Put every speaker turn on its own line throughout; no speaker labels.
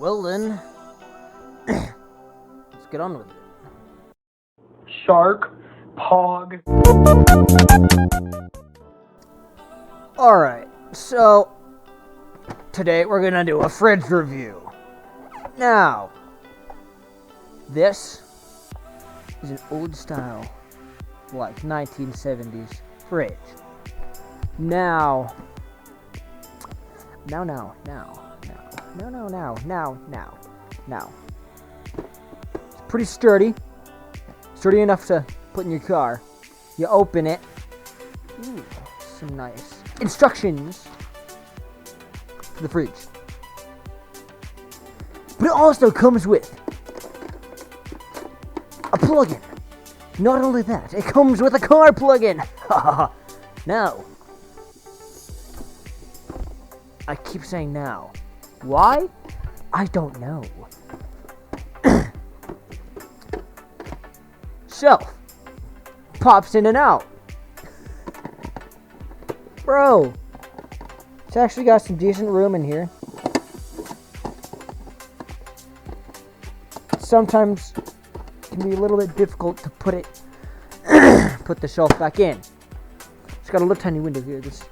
Well then, let's get on with it.
Shark, Pog.
Alright, so today we're gonna do a fridge review. Now, this is an old style, like 1970s fridge. Now. It's pretty sturdy. Sturdy enough to put in your car. You open it. Ooh, some nice instructions for the fridge. But it also comes with a plug-in. Not only that, it comes with a car plug-in. Now, I keep saying now. Why? I don't know. Shelf pops in and out. Bro, it's actually got some decent room in here. Sometimes it can be a little bit difficult to put the shelf back in. It's got a little tiny window here. This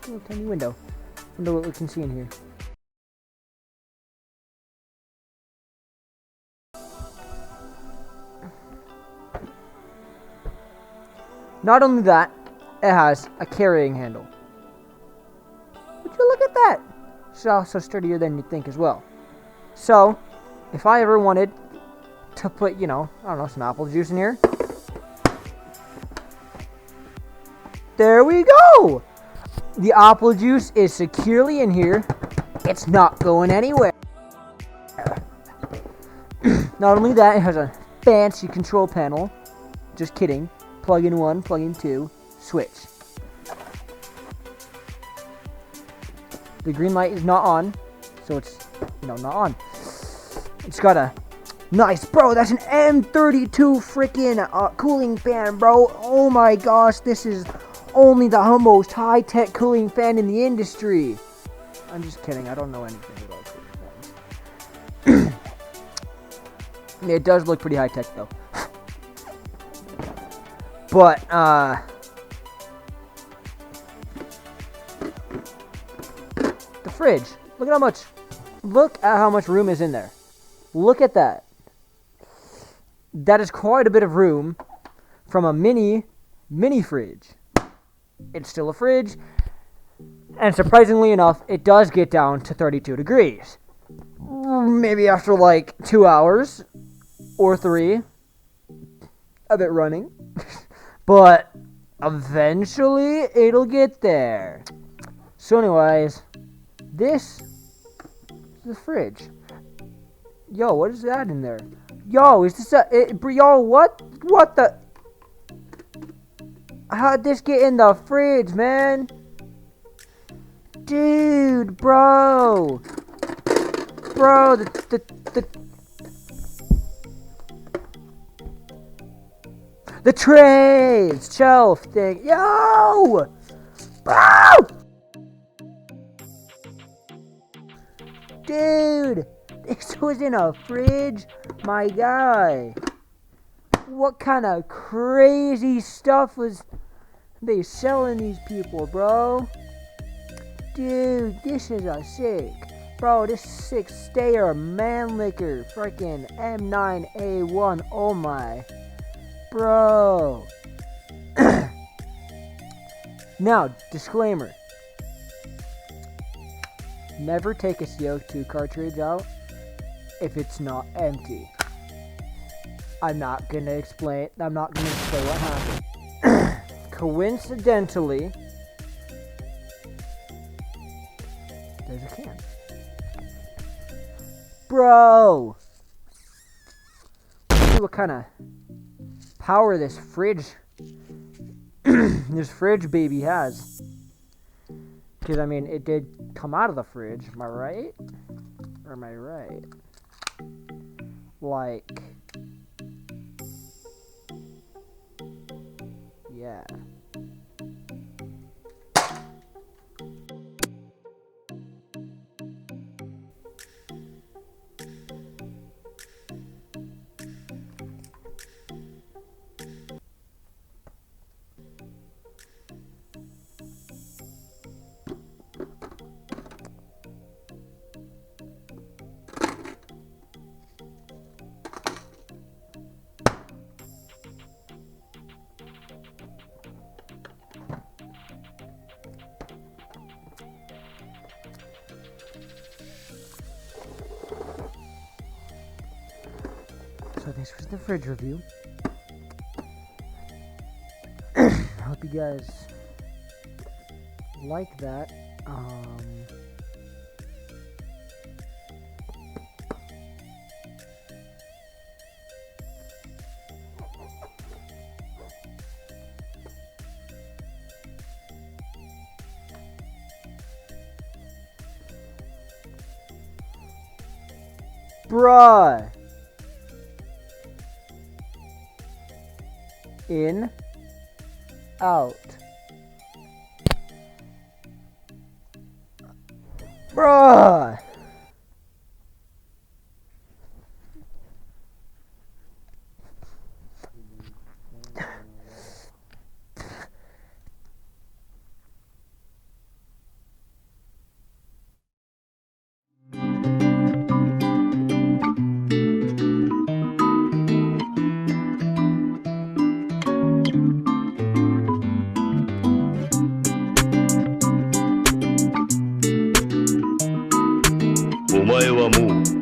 little tiny window. Wonder what we can see in here. Not only that, it has a carrying handle. Would you look at that? It's also sturdier than you'd think as well. So, if I ever wanted to put, some apple juice in here. There we go! The apple juice is securely in here. It's not going anywhere. Not only that, it has a fancy control panel. Just kidding. Plug in 1, plug in 2, switch. The green light is not on, so it's, not on. It's got a nice, bro, that's an M32 freaking cooling fan, bro. Oh my gosh, this is only the most high-tech cooling fan in the industry. I'm just kidding. I don't know anything about cooling fans. It does look pretty high-tech, though. But, the fridge. Look at how much room is in there. Look at that. That is quite a bit of room from a mini fridge. It's still a fridge, and surprisingly enough, it does get down to 32 degrees. Maybe after like 2 hours or 3 of it running, but eventually it'll get there. So anyways, this is the fridge. Yo, what is that in there? Yo, is this what the? How'd this get in the fridge, man? Dude, bro, the trays, shelf thing, yo, bro, dude, this was in a fridge, my guy. What kind of crazy stuff was they selling these people, bro? Dude, this is a sick. Bro, this is sick stayer man liquor. Freaking M9A1. Oh my. Bro. Now, disclaimer. Never take a CO2 cartridge out if it's not empty. I'm not gonna explain what happened. Coincidentally, there's a can. Bro! Let's see what kind of power this fridge baby has. Because, it did come out of the fridge. Am I right? Or am I right? Like, yeah. So this was the fridge review. I hope you guys like that. Bruh. In, out. Bruh.
お前はもう